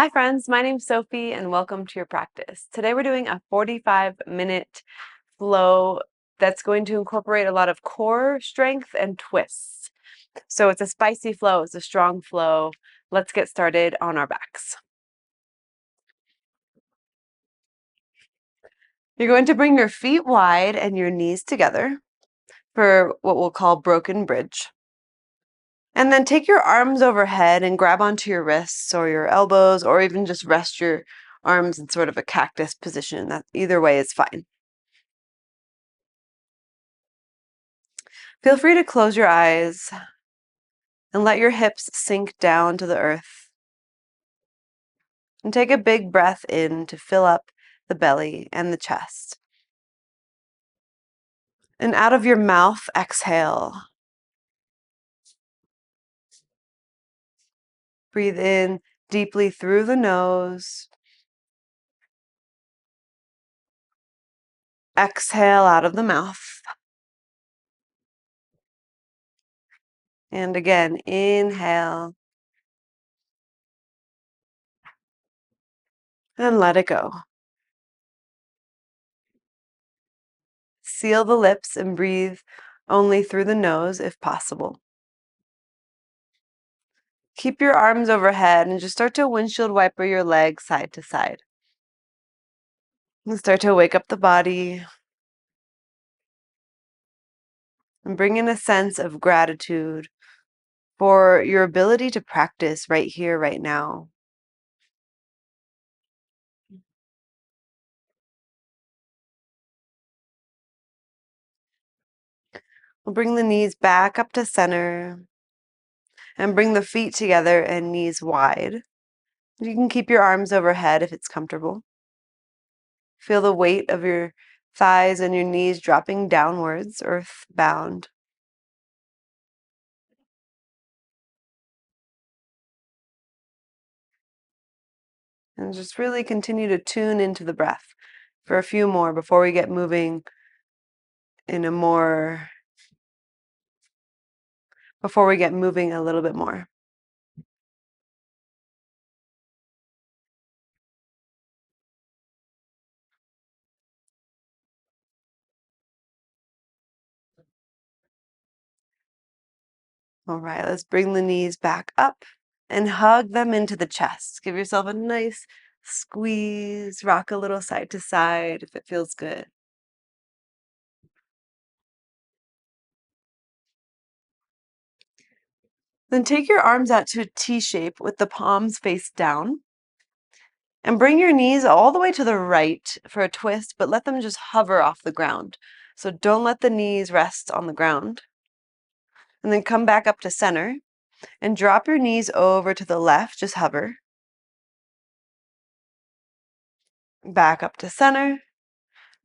Hi friends, my name's Sophie and welcome to your practice. Today we're doing a 45-minute flow that's going to incorporate a lot of core strength and twists. So it's a spicy flow, it's a strong flow. Let's get started on our backs. You're going to bring your feet wide and your knees together for what we'll call broken bridge. And then take your arms overhead and grab onto your wrists or your elbows, or even just rest your arms in sort of a cactus position. That either way is fine. Feel free to close your eyes and let your hips sink down to the earth. And take a big breath in to fill up the belly and the chest. And out of your mouth, exhale. Breathe in deeply through the nose. Exhale out of the mouth. And again, inhale. And let it go. Seal the lips and breathe only through the nose if possible. Keep your arms overhead and just start to windshield wiper your legs side to side. And start to wake up the body. And bring in a sense of gratitude for your ability to practice right here, right now. We'll bring the knees back up to center and bring the feet together and knees wide. You can keep your arms overhead if it's comfortable. Feel the weight of your thighs and your knees dropping downwards, earth-bound. And just really continue to tune into the breath for a few more before we get moving a little bit more. All right, let's bring the knees back up and hug them into the chest. Give yourself a nice squeeze, rock a little side to side if it feels good. Then take your arms out to a T shape with the palms face down. And bring your knees all the way to the right for a twist, but let them just hover off the ground. So don't let the knees rest on the ground. And then come back up to center and drop your knees over to the left, just hover. Back up to center,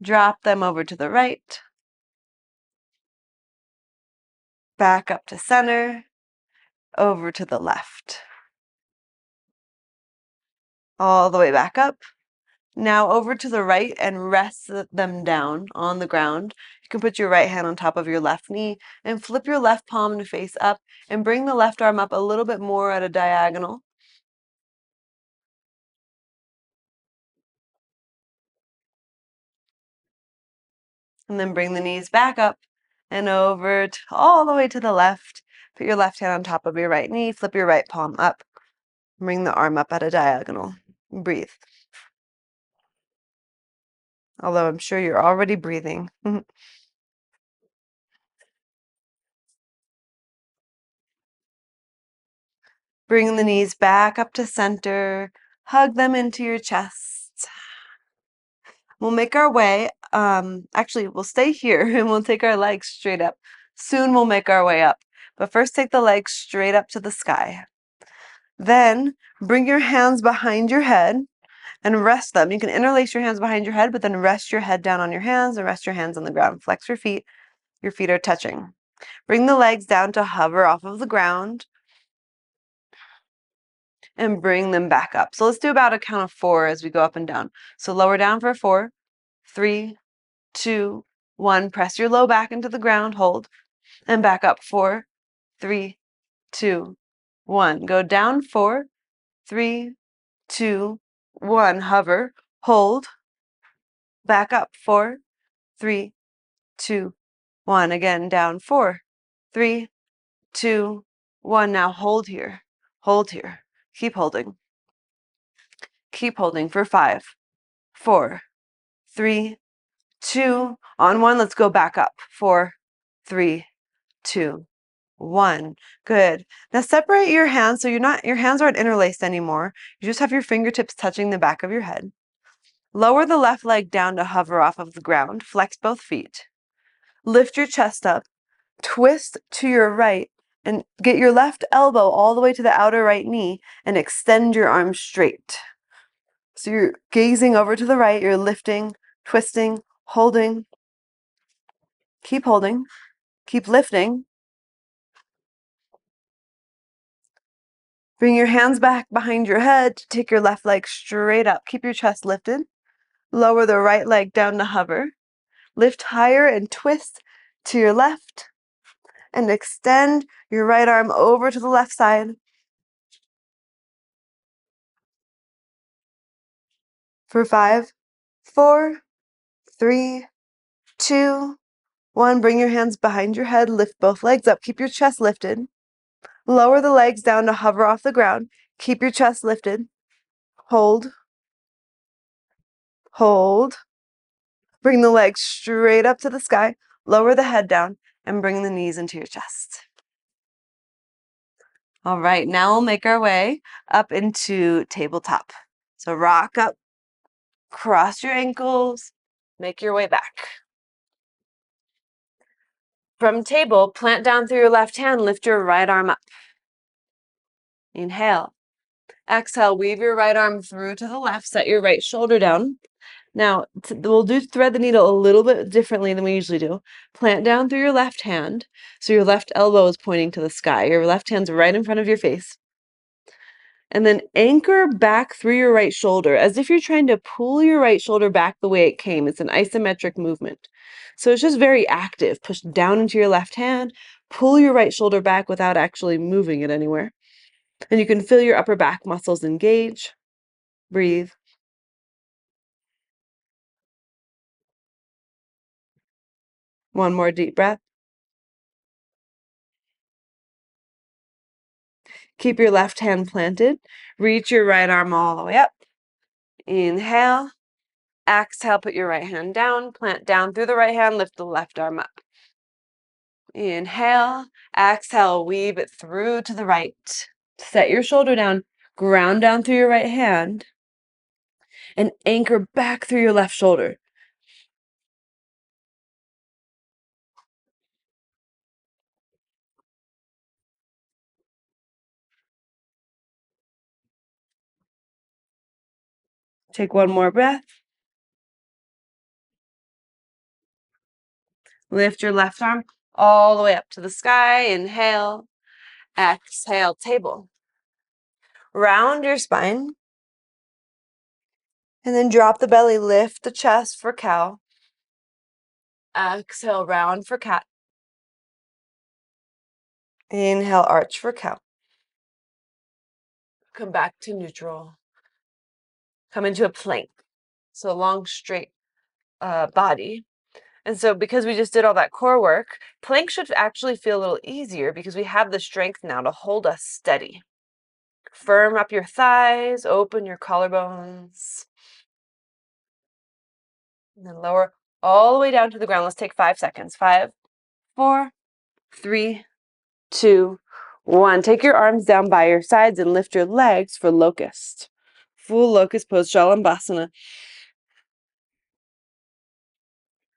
drop them over to the right. Back up to center, over to the left. All the way back up. Now over to the right and rest them down on the ground. You can put your right hand on top of your left knee and flip your left palm to face up and bring the left arm up a little bit more at a diagonal. And then bring the knees back up and over all the way to the left. Put your left hand on top of your right knee, flip your right palm up. Bring the arm up at a diagonal. Breathe. Although I'm sure you're already breathing. Bring the knees back up to center. Hug them into your chest. We'll make our way, actually, we'll stay here and we'll take our legs straight up. Soon we'll make our way up. But first take the legs straight up to the sky. Then bring your hands behind your head and rest them. You can interlace your hands behind your head, but then rest your head down on your hands and rest your hands on the ground. Flex your feet. Your feet are touching. Bring the legs down to hover off of the ground and bring them back up. So let's do about a count of 4 as we go up and down. So lower down for 4, 3, 2, 1. Press your low back into the ground, hold, and back up. 4, 3, 2, 1. Go down. 4, 3, 2, 1. Hover, hold, back up. 4, 3, 2, 1. Again, down. 4, 3, 2, 1. Now hold here. Hold here. Keep holding. Keep holding for 5, 4, 3, 2. On 1, let's go back up. 4, 3, 2, 1. Good. Now separate your hands so your hands aren't interlaced anymore. You just have your fingertips touching the back of your head. Lower the left leg down to hover off of the ground. Flex both feet. Lift your chest up. Twist to your right and get your left elbow all the way to the outer right knee and extend your arms straight. So you're gazing over to the right, you're lifting, twisting, holding. Keep holding. Keep lifting. Bring your hands back behind your head. Take your left leg straight up. Keep your chest lifted. Lower the right leg down to hover. Lift higher and twist to your left. And extend your right arm over to the left side. For 5, 4, 3, 2, 1. Bring your hands behind your head. Lift both legs up. Keep your chest lifted. Lower the legs down to hover off the ground. Keep your chest lifted. Hold. Hold. Bring the legs straight up to the sky. Lower the head down and bring the knees into your chest. All right, now we'll make our way up into tabletop. So rock up, cross your ankles, make your way back. From table, plant down through your left hand, lift your right arm up. Inhale. Exhale, weave your right arm through to the left, set your right shoulder down. Now, we'll do thread the needle a little bit differently than we usually do. Plant down through your left hand, so your left elbow is pointing to the sky. Your left hand's right in front of your face. And then anchor back through your right shoulder, as if you're trying to pull your right shoulder back the way it came. It's an isometric movement. So it's just very active. Push down into your left hand, pull your right shoulder back without actually moving it anywhere. And you can feel your upper back muscles engage. Breathe. One more deep breath. Keep your left hand planted. Reach your right arm all the way up. Inhale. Exhale, put your right hand down. Plant down through the right hand. Lift the left arm up. Inhale. Exhale, weave it through to the right. Set your shoulder down. Ground down through your right hand. And anchor back through your left shoulder. Take one more breath. Lift your left arm all the way up to the sky. Inhale. Exhale, table. Round your spine. And then drop the belly, lift the chest for cow. Exhale, round for cat. Inhale, arch for cow. Come back to neutral. Come into a plank. So long, straight body. And so because we just did all that core work, plank should actually feel a little easier because we have the strength now to hold us steady. Firm up your thighs, open your collarbones. And then lower all the way down to the ground. Let's take 5 seconds. 5, 4, 3, 2, 1. Take your arms down by your sides and lift your legs for locust. Full locust pose, Shalambhasana.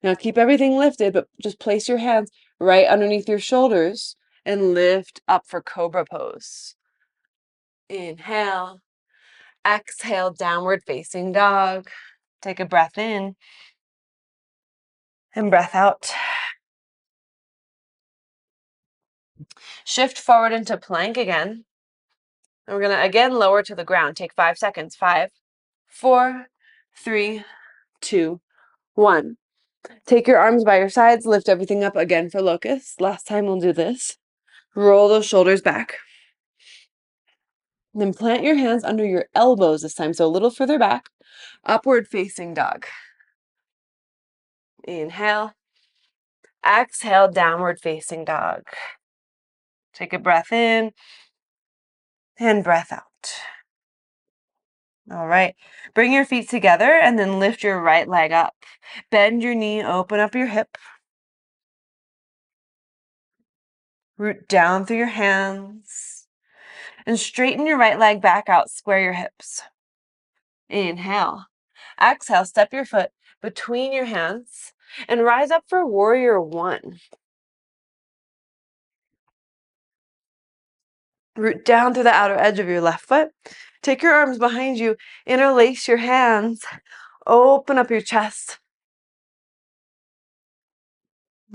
Now keep everything lifted, but just place your hands right underneath your shoulders and lift up for cobra pose. Inhale. Exhale, downward facing dog. Take a breath in and breath out. Shift forward into plank again. And we're going to again lower to the ground. Take 5 seconds. 5, 4, 3, 2, 1. Take your arms by your sides. Lift everything up again for locust. Last time we'll do this. Roll those shoulders back. Then plant your hands under your elbows this time, so a little further back. Upward facing dog. Inhale. Exhale, downward facing dog. Take a breath in and breath out. All right. Bring your feet together and then lift your right leg up. Bend your knee, open up your hip. Root down through your hands. And straighten your right leg back out, square your hips. Inhale. Exhale, step your foot between your hands and rise up for warrior one. Root down through the outer edge of your left foot. Take your arms behind you, interlace your hands, open up your chest.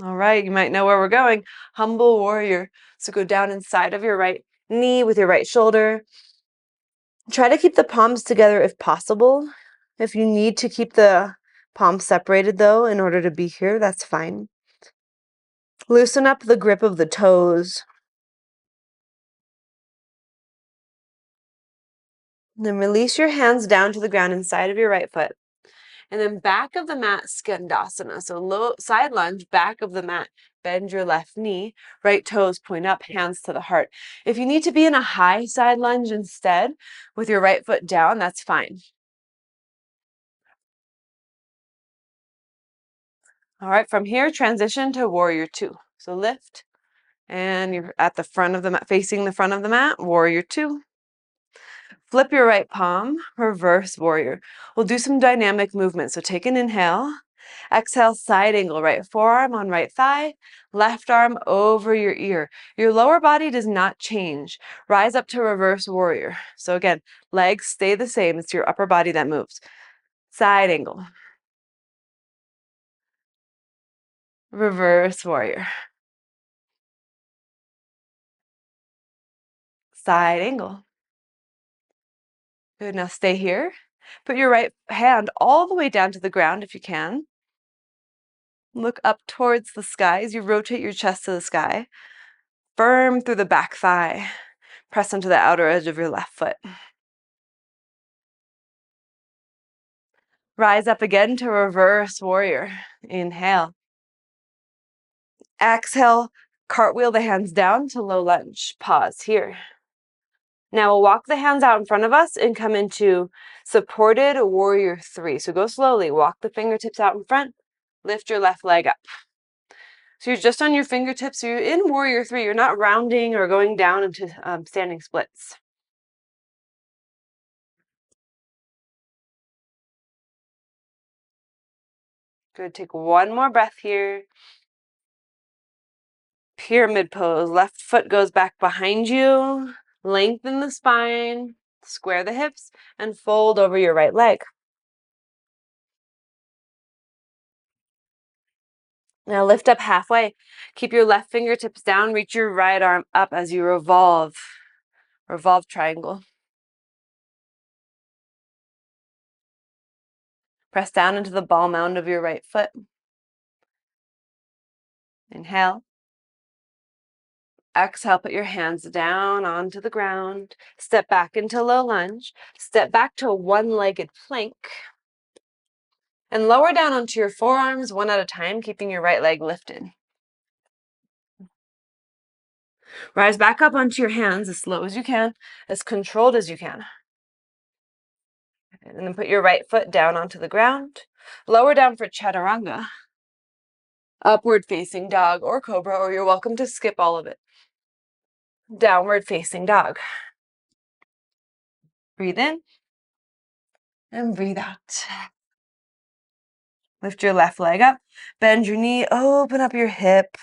All right, you might know where we're going. Humble warrior. So go down inside of your right knee with your right shoulder. Try to keep the palms together if possible. If you need to keep the palms separated though, in order to be here, that's fine. Loosen up the grip of the toes. Then release your hands down to the ground inside of your right foot. And then back of the mat, Skandasana. So low side lunge, back of the mat. Bend your left knee, right toes point up, hands to the heart. If you need to be in a high side lunge instead, with your right foot down, that's fine. All right, from here, transition to warrior two. So lift, and you're at the front of the mat, facing the front of the mat, warrior two. Flip your right palm, reverse warrior. We'll do some dynamic movement. So take an inhale. Exhale, side angle, right forearm on right thigh, left arm over your ear. Your lower body does not change. Rise up to reverse warrior. So again, legs stay the same. It's your upper body that moves. Side angle. Reverse warrior. Side angle. Good, now stay here. Put your right hand all the way down to the ground if you can. Look up towards the sky as you rotate your chest to the sky. Firm through the back thigh. Press into the outer edge of your left foot. Rise up again to reverse warrior. Inhale. Exhale, cartwheel the hands down to low lunge. Pause here. Now we'll walk the hands out in front of us and come into supported warrior three. So go slowly. Walk the fingertips out in front. Lift your left leg up. So you're just on your fingertips. So you're in warrior three. You're not rounding or going down into standing splits. Good. Take one more breath here. Pyramid pose. Left foot goes back behind you. Lengthen the spine. Square the hips and fold over your right leg. Now lift up halfway. Keep your left fingertips down. Reach your right arm up as you revolve. Revolved triangle. Press down into the ball mound of your right foot. Inhale. Exhale, put your hands down onto the ground. Step back into low lunge. Step back to a one-legged plank. And lower down onto your forearms one at a time, keeping your right leg lifted. Rise back up onto your hands as slow as you can, as controlled as you can. And then put your right foot down onto the ground. Lower down for chaturanga. Upward facing dog or cobra, or you're welcome to skip all of it. Downward facing dog. Breathe in and breathe out. Lift your left leg up. Bend your knee, open up your hip.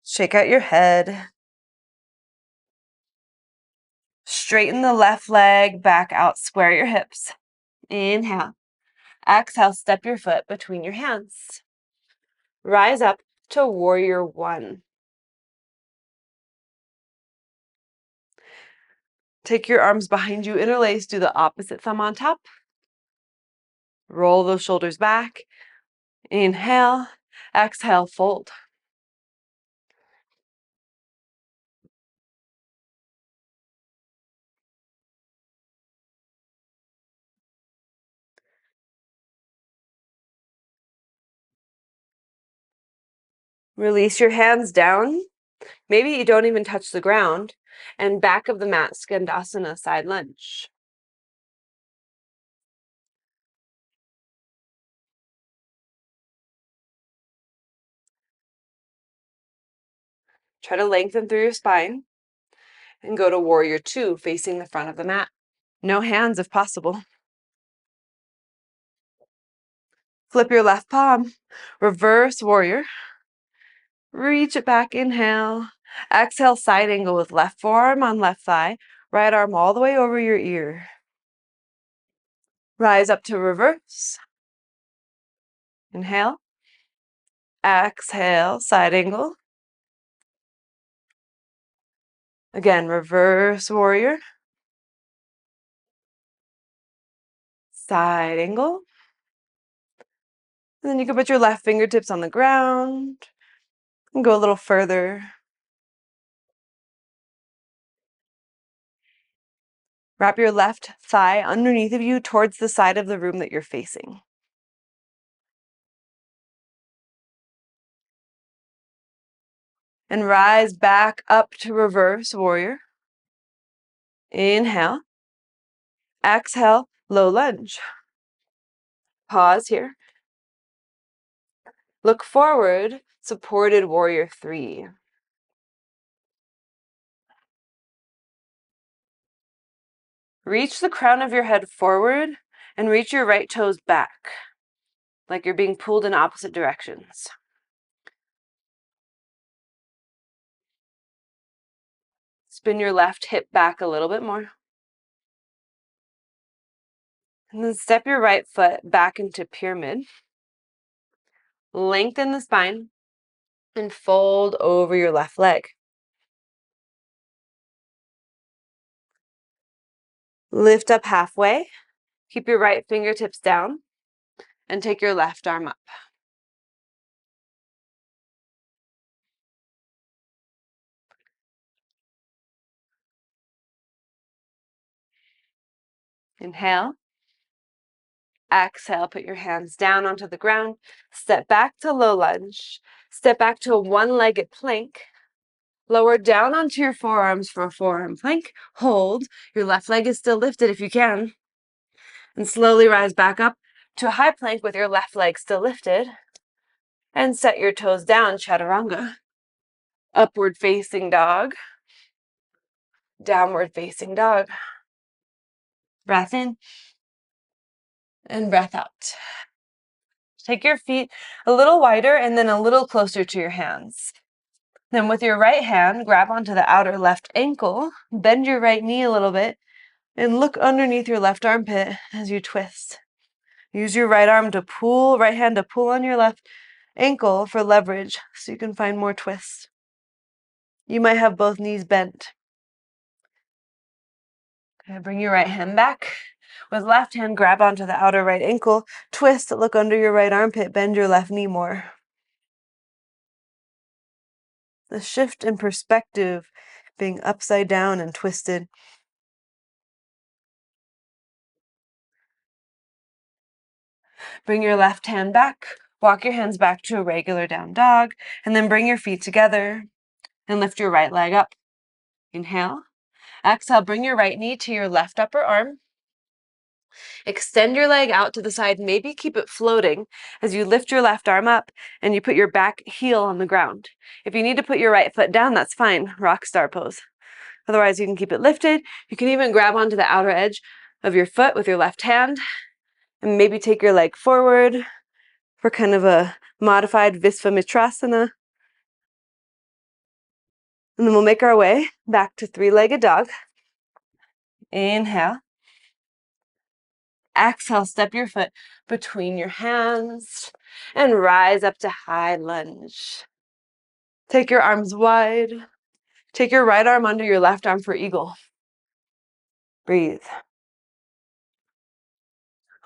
Shake out your head. Straighten the left leg back out, square your hips. Inhale. Exhale, step your foot between your hands. Rise up to warrior one. Take your arms behind you, interlace, do the opposite thumb on top. Roll those shoulders back. Inhale, exhale, fold. Release your hands down. Maybe you don't even touch the ground. And back of the mat, Skandasana, side lunge. Try to lengthen through your spine and go to Warrior 2, facing the front of the mat. No hands if possible. Flip your left palm. Reverse Warrior. Reach it back, inhale. Exhale, side angle with left forearm on left thigh, right arm all the way over your ear. Rise up to reverse. Inhale. Exhale, side angle. Again, reverse warrior. Side angle. And then you can put your left fingertips on the ground and go a little further. Wrap your left thigh underneath of you towards the side of the room that you're facing. And rise back up to reverse warrior. Inhale. Exhale, low lunge. Pause here. Look forward, supported warrior 3. Reach the crown of your head forward and reach your right toes back, like you're being pulled in opposite directions. Spin your left hip back a little bit more. And then step your right foot back into pyramid. Lengthen the spine and fold over your left leg. Lift up halfway. Keep your right fingertips down and take your left arm up. Inhale. Exhale, put your hands down onto the ground. Step back to low lunge. Step back to a one-legged plank. Lower down onto your forearms for a forearm plank. Hold. Your left leg is still lifted if you can. And slowly rise back up to a high plank with your left leg still lifted. And set your toes down, chaturanga. Upward facing dog. Downward facing dog. Breath in. And breath out. Take your feet a little wider and then a little closer to your hands. Then with your right hand, grab onto the outer left ankle, bend your right knee a little bit, and look underneath your left armpit as you twist. Use your right hand to pull on your left ankle for leverage so you can find more twist. You might have both knees bent. Okay, bring your right hand back. With left hand, grab onto the outer right ankle, twist, look under your right armpit, bend your left knee more. The shift in perspective, being upside down and twisted. Bring your left hand back. Walk your hands back to a regular down dog, and then bring your feet together and lift your right leg up. Inhale. Exhale, bring your right knee to your left upper arm. Extend your leg out to the side, maybe keep it floating as you lift your left arm up and you put your back heel on the ground. If you need to put your right foot down, that's fine, rock star pose. Otherwise, you can keep it lifted. You can even grab onto the outer edge of your foot with your left hand and maybe take your leg forward for kind of a modified Visvamitrasana. And then we'll make our way back to three-legged dog. Inhale. Exhale, step your foot between your hands and rise up to high lunge. Take your arms wide. Take your right arm under your left arm for eagle. Breathe.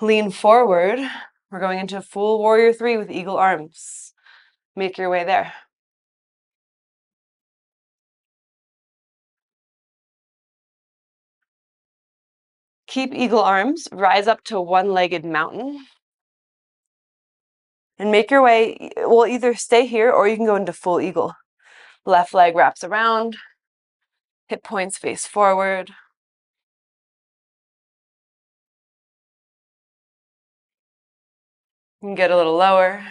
Lean forward. We're going into full warrior 3 with eagle arms. Make your way there. Keep eagle arms. Rise up to one-legged mountain. And make your way, well, either stay here or you can go into full eagle. Left leg wraps around, hip points face forward. You can get a little lower.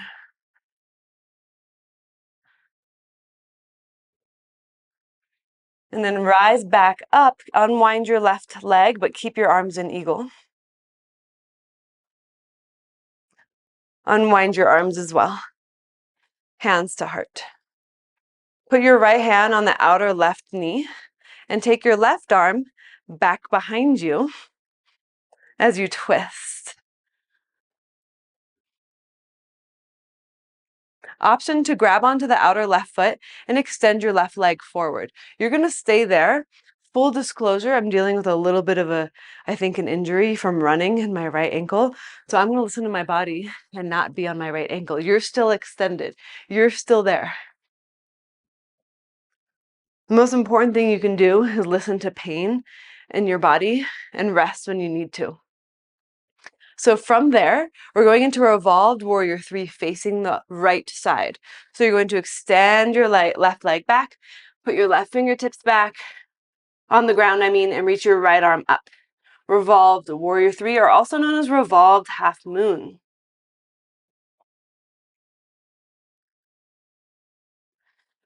And then rise back up, unwind your left leg, but keep your arms in eagle. Unwind your arms as well. Hands to heart. Put your right hand on the outer left knee and take your left arm back behind you as you twist. Option to grab onto the outer left foot and extend your left leg forward. You're going to stay there. Full disclosure, I'm dealing with a little bit of I think an injury from running in my right ankle. So I'm going to listen to my body and not be on my right ankle. You're still extended. You're still there. The most important thing you can do is listen to pain in your body and rest when you need to. So from there, we're going into Revolved Warrior 3 facing the right side. So you're going to extend your left leg back, put your left fingertips back on the ground, and reach your right arm up. Revolved Warrior 3, or also known as Revolved Half Moon.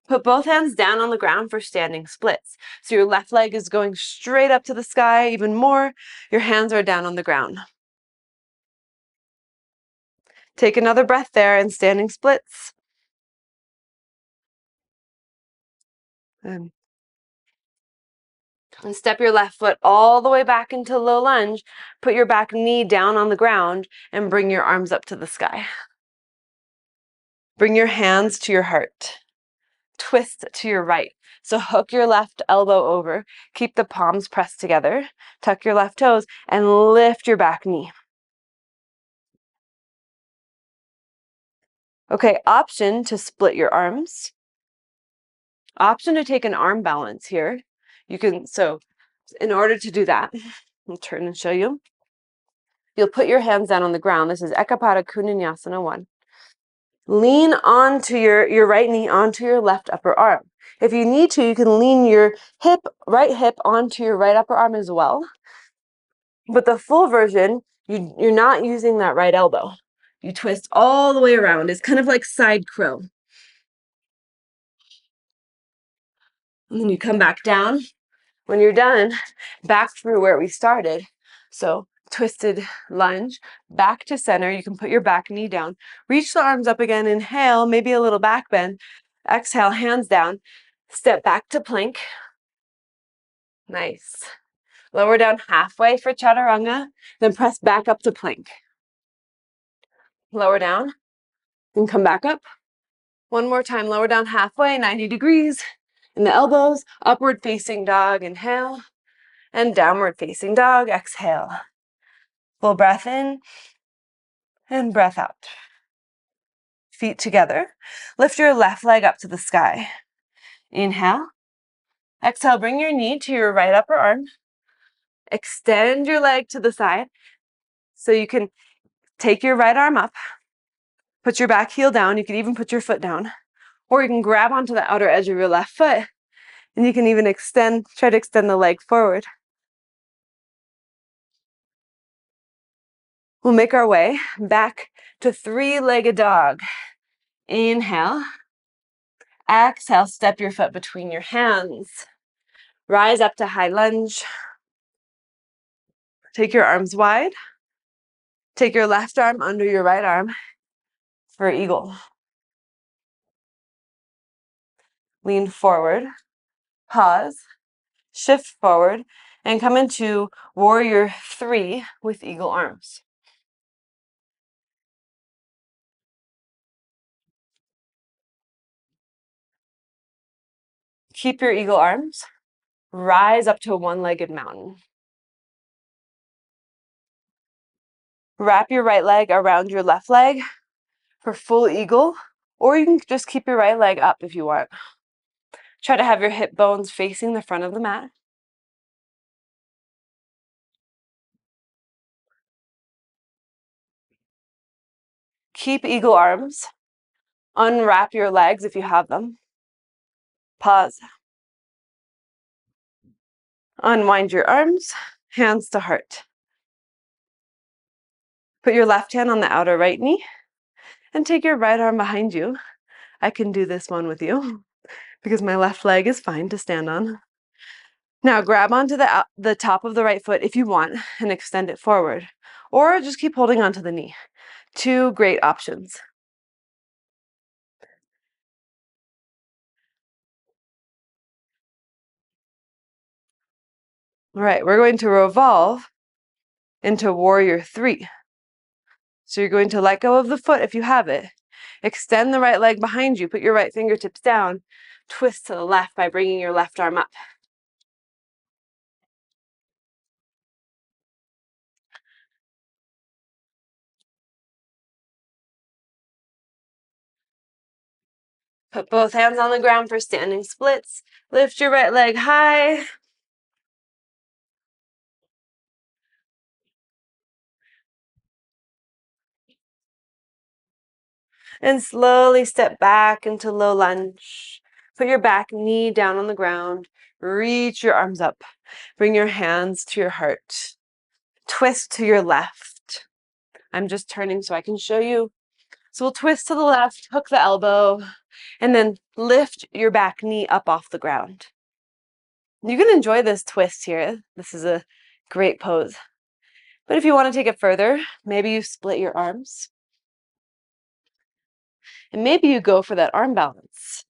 Put both hands down on the ground for standing splits. So your left leg is going straight up to the sky even more. Your hands are down on the ground. Take another breath there in standing splits. And step your left foot all the way back into low lunge. Put your back knee down on the ground and bring your arms up to the sky. Bring your hands to your heart. Twist to your right. So hook your left elbow over. Keep the palms pressed together. Tuck your left toes and lift your back knee. Okay, option to split your arms. Option to take an arm balance here. You can, so in order to do that, I'll turn and show you. You'll put your hands down on the ground. This is Eka Pada Koudinyasana 1. Lean onto your right knee onto your left upper arm. If you need to, you can lean your right hip onto your right upper arm as well. But the full version, you're not using that right elbow. You twist all the way around. It's kind of like side crow. And then you come back down. When you're done, back through where we started. So twisted lunge, back to center. You can put your back knee down. Reach the arms up again. Inhale, maybe a little back bend. Exhale, hands down. Step back to plank. Nice. Lower down halfway for chaturanga, then press back up to plank. Lower down and come back up. One more time, lower down halfway, 90 degrees. In the elbows, upward facing dog, inhale. And downward facing dog, exhale. Full breath in and breath out. Feet together. Lift your left leg up to the sky. Inhale. Exhale, bring your knee to your right upper arm. Extend your leg to the side. So you can take your right arm up. Put your back heel down. You can even put your foot down. Or you can grab onto the outer edge of your left foot. And you can even try to extend the leg forward. We'll make our way back to three-legged dog. Inhale. Exhale, step your foot between your hands. Rise up to high lunge. Take your arms wide. Take your left arm under your right arm for eagle. Lean forward. Pause. Shift forward and come into Warrior 3 with eagle arms. Keep your eagle arms. Rise up to a one-legged mountain. Wrap your right leg around your left leg for full eagle, or you can just keep your right leg up if you want. Try to have your hip bones facing the front of the mat. Keep eagle arms. Unwrap your legs if you have them. Pause. Unwind your arms, hands to heart. Put your left hand on the outer right knee and take your right arm behind you. I can do this one with you because my left leg is fine to stand on. Now grab onto the top of the right foot if you want and extend it forward, or just keep holding onto the knee. Two great options. All right, we're going to revolve into Warrior 3. So you're going to let go of the foot if you have it. Extend the right leg behind you. Put your right fingertips down. Twist to the left by bringing your left arm up. Put both hands on the ground for standing splits. Lift your right leg high. And slowly step back into low lunge. Put your back knee down on the ground. Reach your arms up. Bring your hands to your heart. Twist to your left. I'm just turning so I can show you. So we'll twist to the left, hook the elbow, and then lift your back knee up off the ground. You can enjoy this twist here. This is a great pose. But if you want to take it further, maybe you split your arms. And maybe you go for that arm balance.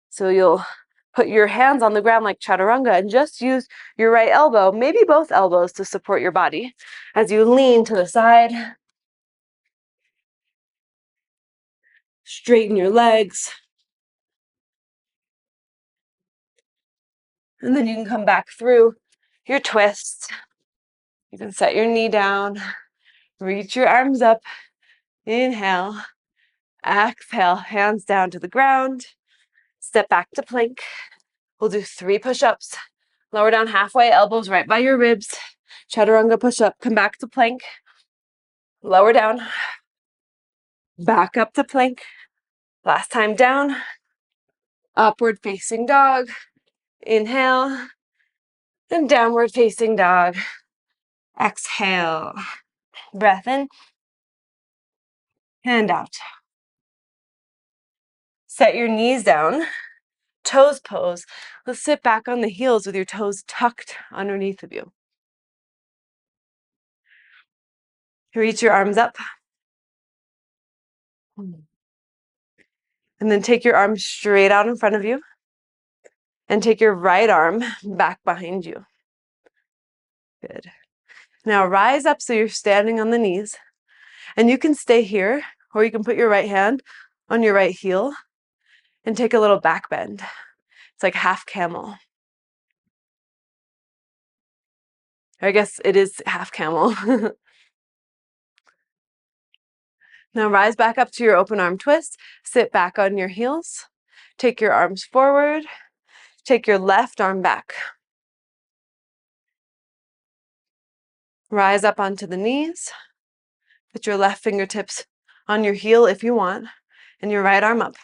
So you'll put your hands on the ground like chaturanga and just use your right elbow, maybe both elbows, to support your body as you lean to the side. Straighten your legs. And then you can come back through your twist. You can set your knee down. Reach your arms up. Inhale. Exhale. Hands down to the ground. Step back to plank. We'll do 3 push-ups. Lower down halfway, elbows right by your ribs. Chaturanga push-up. Come back to plank. Lower down. Back up to plank. Last time down. Upward facing dog. Inhale. And downward facing dog. Exhale. Breath in. And out. Set your knees down. Toes pose. Let's sit back on the heels with your toes tucked underneath of you. Reach your arms up. And then take your arms straight out in front of you. And take your right arm back behind you. Good. Now rise up so you're standing on the knees. And you can stay here, or you can put your right hand on your right heel and take a little back bend. It's like half camel. I guess it is half camel. Now rise back up to your open arm twist. Sit back on your heels. Take your arms forward. Take your left arm back. Rise up onto the knees. Put your left fingertips on your heel if you want, and your right arm up.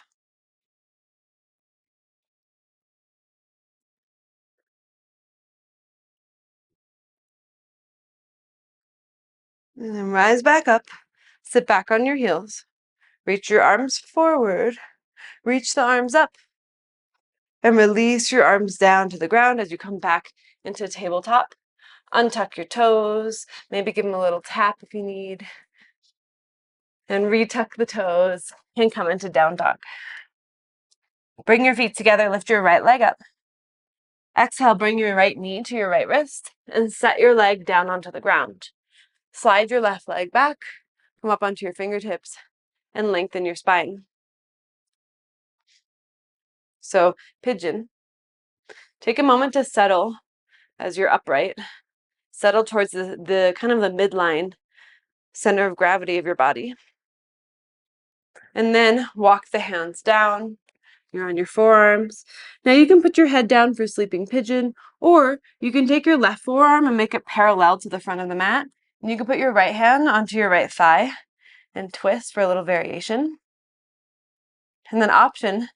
And then rise back up. Sit back on your heels. Reach your arms forward. Reach the arms up. And release your arms down to the ground as you come back into tabletop. Untuck your toes. Maybe give them a little tap if you need. And retuck the toes and come into down dog. Bring your feet together. Lift your right leg up. Exhale, bring your right knee to your right wrist and set your leg down onto the ground. Slide your left leg back. Come up onto your fingertips and lengthen your spine. So, pigeon. Take a moment to settle as you're upright. Settle towards the kind of the midline center of gravity of your body. And then walk the hands down. You're on your forearms. Now you can put your head down for sleeping pigeon, or you can take your left forearm and make it parallel to the front of the mat. And you can put your right hand onto your right thigh and twist for a little variation. And then option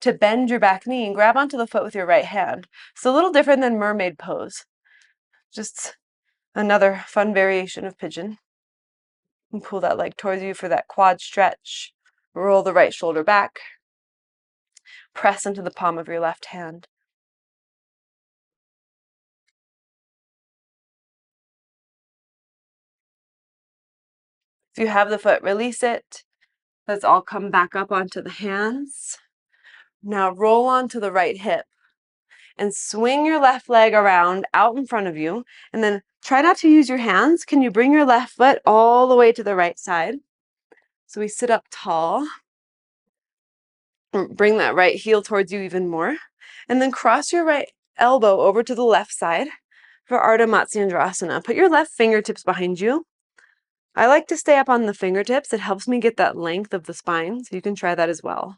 to bend your back knee and grab onto the foot with your right hand. It's a little different than mermaid pose. Just another fun variation of pigeon. And pull that leg towards you for that quad stretch. Roll the right shoulder back. Press into the palm of your left hand. If you have the foot, release it. Let's all come back up onto the hands. Now roll onto the right hip and swing your left leg around out in front of you, and then try not to use your hands. Can you bring your left foot all the way to the right side? So we sit up tall. Bring that right heel towards you even more, and then cross your right elbow over to the left side for Ardha Matsyendrasana. Put your left fingertips behind you. I like to stay up on the fingertips. It helps me get that length of the spine, so you can try that as well.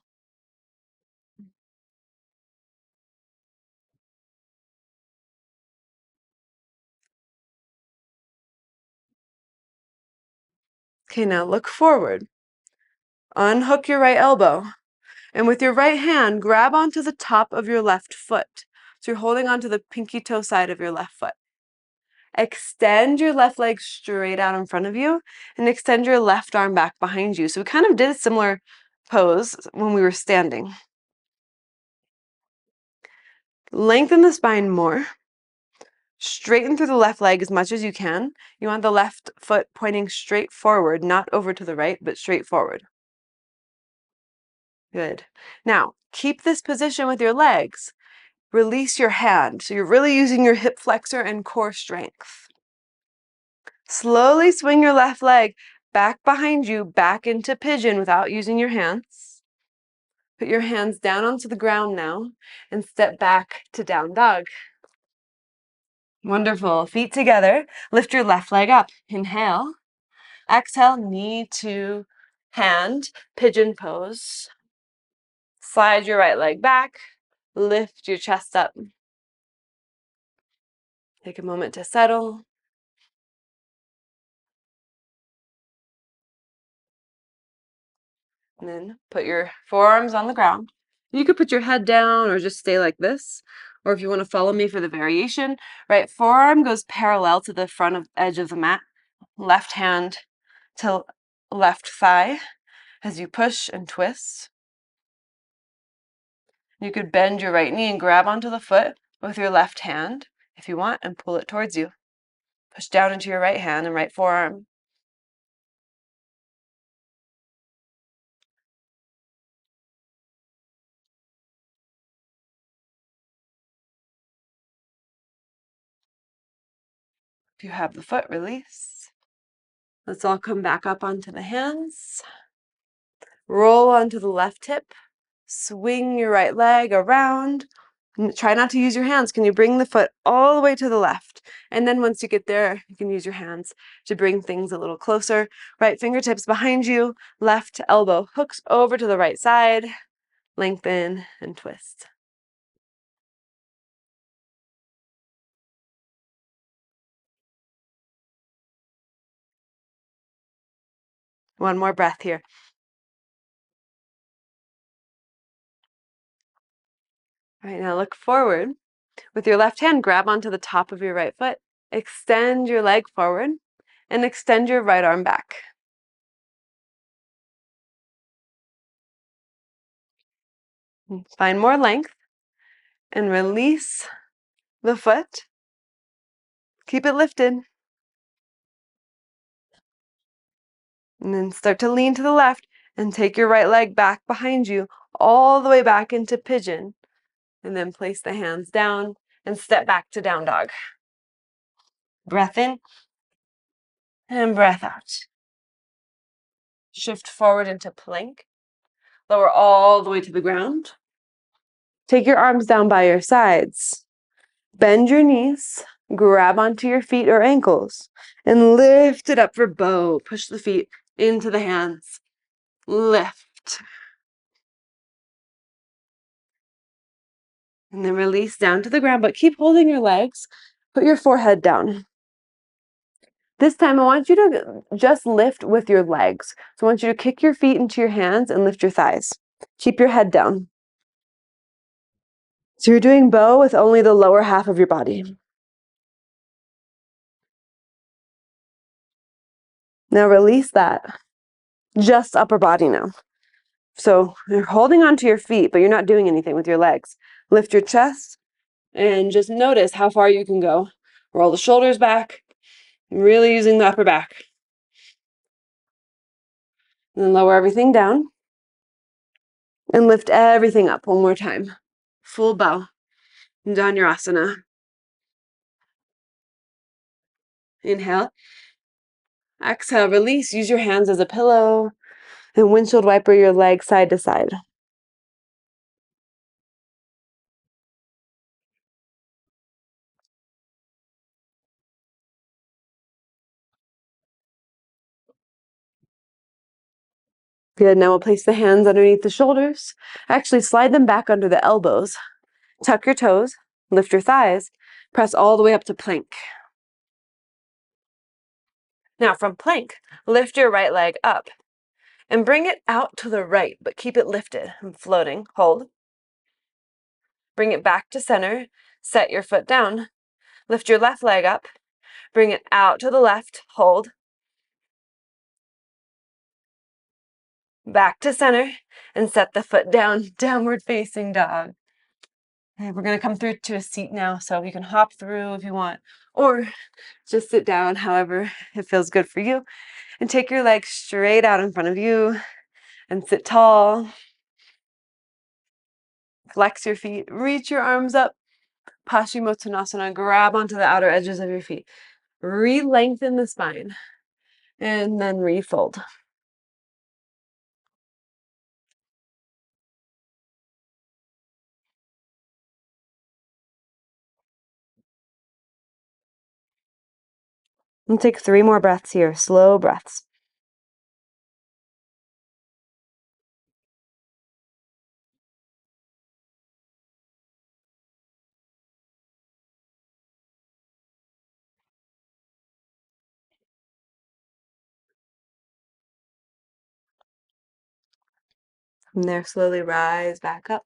Okay, now look forward. Unhook your right elbow, and with your right hand, grab onto the top of your left foot. So you're holding onto the pinky toe side of your left foot. Extend your left leg straight out in front of you and extend your left arm back behind you. So we kind of did a similar pose when we were standing. Lengthen the spine more. Straighten through the left leg as much as you can. You want the left foot pointing straight forward, not over to the right, but straight forward. Good. Now, keep this position with your legs. Release your hand. So you're really using your hip flexor and core strength. Slowly swing your left leg back behind you, back into pigeon without using your hands. Put your hands down onto the ground now and step back to down dog. Wonderful. Feet together. Lift your left leg up. Inhale. Exhale, knee to hand, pigeon pose. Slide your right leg back. Lift your chest up. Take a moment to settle. And then put your forearms on the ground. You could put your head down or just stay like this. Or if you want to follow me for the variation, right forearm goes parallel to the front edge of the mat. Left hand to left thigh as you push and twist. You could bend your right knee and grab onto the foot with your left hand if you want and pull it towards you. Push down into your right hand and right forearm. If you have the foot, release. Let's all come back up onto the hands. Roll onto the left hip. Swing your right leg around. Try not to use your hands. Can you bring the foot all the way to the left? And then once you get there, you can use your hands to bring things a little closer. Right fingertips behind you. Left elbow hooks over to the right side. Lengthen and twist. One more breath here. All right, now look forward. With your left hand, grab onto the top of your right foot. Extend your leg forward and extend your right arm back. Find more length and release the foot. Keep it lifted. And then start to lean to the left and take your right leg back behind you, all the way back into pigeon. And then place the hands down and step back to down dog. Breath in and breath out. Shift forward into plank. Lower all the way to the ground. Take your arms down by your sides. Bend your knees. Grab onto your feet or ankles and lift it up for bow. Push the feet into the hands. Lift. And then release down to the ground, but keep holding your legs. Put your forehead down. This time I want you to just lift with your legs. So I want you to kick your feet into your hands and lift your thighs. Keep your head down. So you're doing bow with only the lower half of your body. Now release that. Just upper body now. So you're holding onto your feet, but you're not doing anything with your legs. Lift your chest and just notice how far you can go. Roll the shoulders back, really using the upper back. And then lower everything down and lift everything up one more time. Full bow. Dhanurasana. Inhale. Exhale, release. Use your hands as a pillow and windshield wiper your legs side to side. Good. Now we'll place the hands underneath the shoulders. Actually, slide them back under the elbows. Tuck your toes. Lift your thighs. Press all the way up to plank. Now from plank, lift your right leg up and bring it out to the right, but keep it lifted and floating. Hold. Bring it back to center. Set your foot down. Lift your left leg up. Bring it out to the left. Hold. Back to center and set the foot down. Downward facing dog. Okay, we're going to come through to a seat now, so you can hop through if you want, or just sit down, however it feels good for you. And take your legs straight out in front of you and sit tall. Flex your feet, reach your arms up. Paschimottanasana, grab onto the outer edges of your feet. Re-lengthen the spine and then refold. And take 3 more breaths here, slow breaths. From there, slowly rise back up.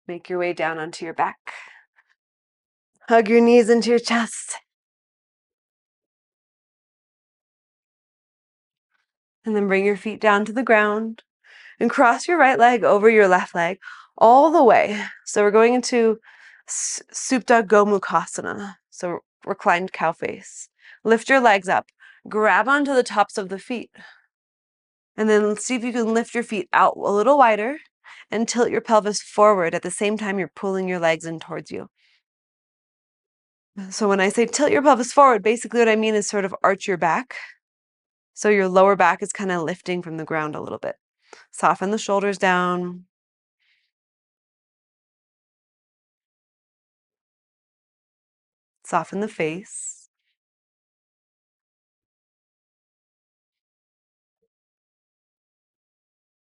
Make your way down onto your back. Hug your knees into your chest. And then bring your feet down to the ground and cross your right leg over your left leg all the way. So we're going into Supta Gomukhasana, so reclined cow face. Lift your legs up, grab onto the tops of the feet, and then see if you can lift your feet out a little wider and tilt your pelvis forward at the same time you're pulling your legs in towards you. So when I say tilt your pelvis forward, basically what I mean is sort of arch your back. So your lower back is kind of lifting from the ground a little bit. Soften the shoulders down. Soften the face.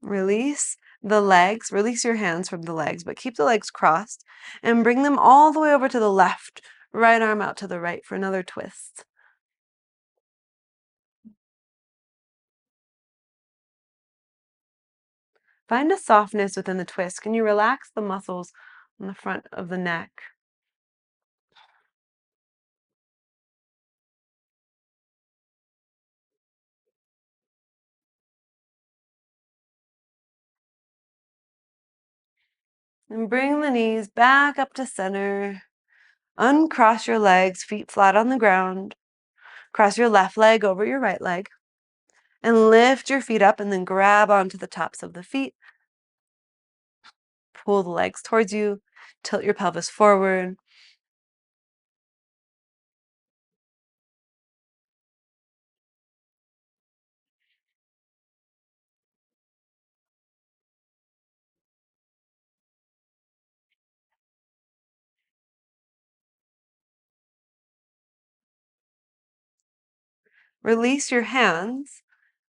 Release the legs. Release your hands from the legs, but keep the legs crossed and bring them all the way over to the left. Right arm out to the right for another twist. Find a softness within the twist. Can you relax the muscles on the front of the neck? And bring the knees back up to center. Uncross your legs, feet flat on the ground. Cross your left leg over your right leg. And lift your feet up and then grab onto the tops of the feet. Pull the legs towards you. Tilt your pelvis forward. Release your hands,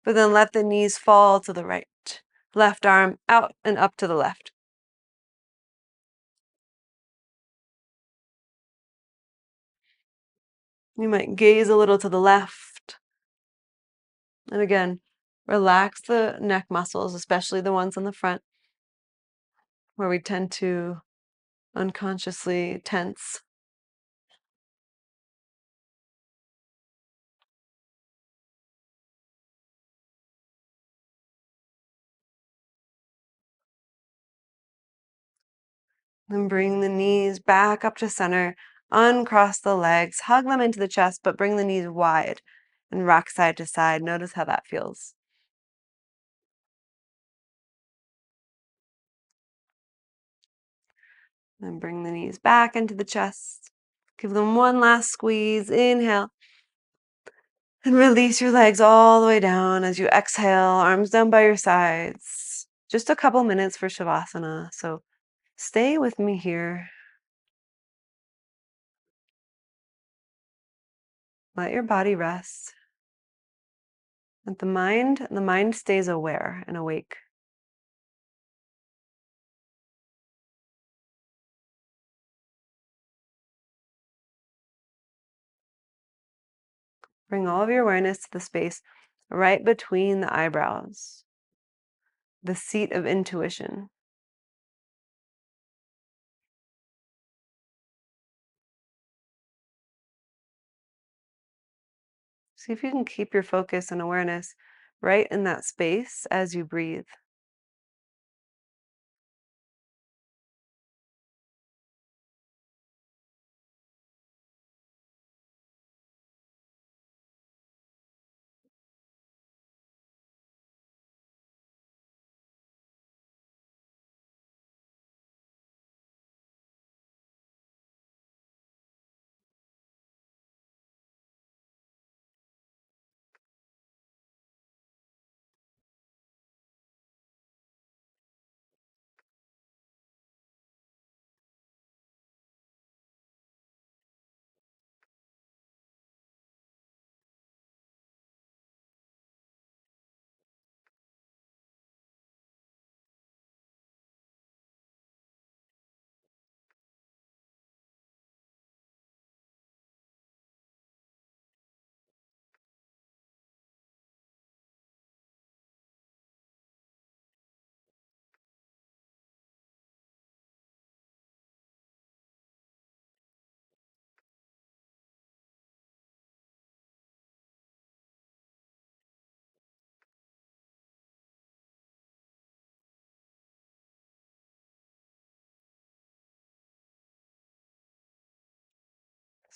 but then let the knees fall to the right. Left arm out and up to the left. You might gaze a little to the left. And again, relax the neck muscles, especially the ones on the front, where we tend to unconsciously tense. Then bring the knees back up to center. Uncross the legs, hug them into the chest, but bring the knees wide and rock side to side. Notice how that feels. Then bring the knees back into the chest. Give them one last squeeze. Inhale. And release your legs all the way down as you exhale, arms down by your sides. Just a couple minutes for Shavasana, so stay with me here. Let your body rest. Let the mind stays aware and awake. Bring all of your awareness to the space right between the eyebrows, the seat of intuition. See if you can keep your focus and awareness right in that space as you breathe.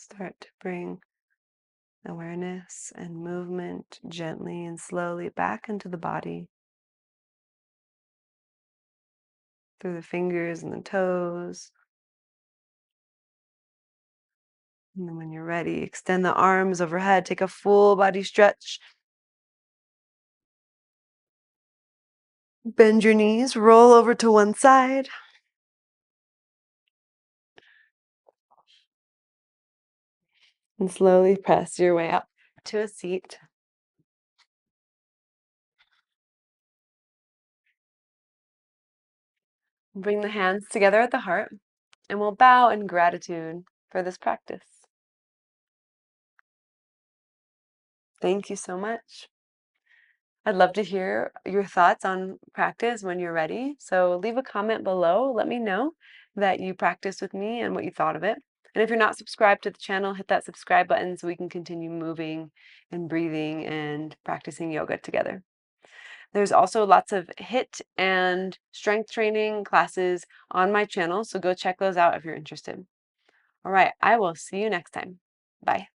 Start to bring awareness and movement gently and slowly back into the body through the fingers and the toes. And then when you're ready, extend the arms overhead, take a full body stretch. Bend your knees, roll over to one side. And slowly press your way up to a seat. Bring the hands together at the heart, and we'll bow in gratitude for this practice. Thank you so much. I'd love to hear your thoughts on practice when you're ready. So leave a comment below. Let me know that you practiced with me and what you thought of it. And if you're not subscribed to the channel, hit that subscribe button so we can continue moving and breathing and practicing yoga together. There's also lots of HIIT and strength training classes on my channel, so go check those out if you're interested. All right, I will see you next time. Bye.